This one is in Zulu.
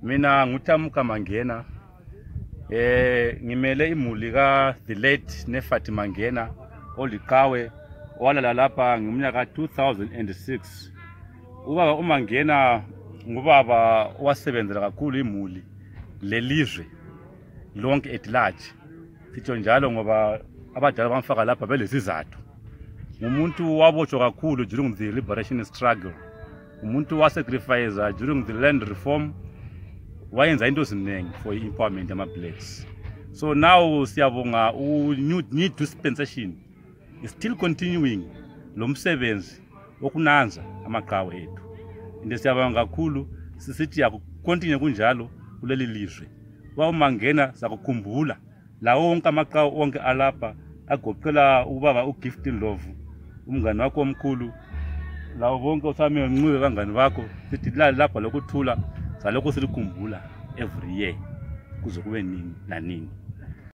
Mina nguthamuka Mangena. Ngimele imuli ka the late Nefati Mangena oliqhawe walala lapha ngeminyaka 2006. Ubaba uMangena ngubaba owasebenzela kakhulu imuli lelizwe lonke at large. Sitsho njalo ngoba abadala bamfaka lapha belesizathu. Umuntu wabotshwa kakhulu during the liberation struggle. Umuntu wasacrifice during the land reform. Wayenza into eziningi for empowerment yama blacks. So now siyabonga new dispensation is still continuing lo msebenzi wokunanza amaqhawe ethu. Into siyabonga kakhulu sisithi yakucontinue kunjalo kuleli lizwe. Wawumangena sakukhumbula la wonke amaqhawe onke alapha agoqela ubaba uGift Ndlovu umngani wakho omkhulu lawo bonke osame nqube kangani bakho sithi lapha lokuthula salokho silikhumbula every year kuze kube nini nanini.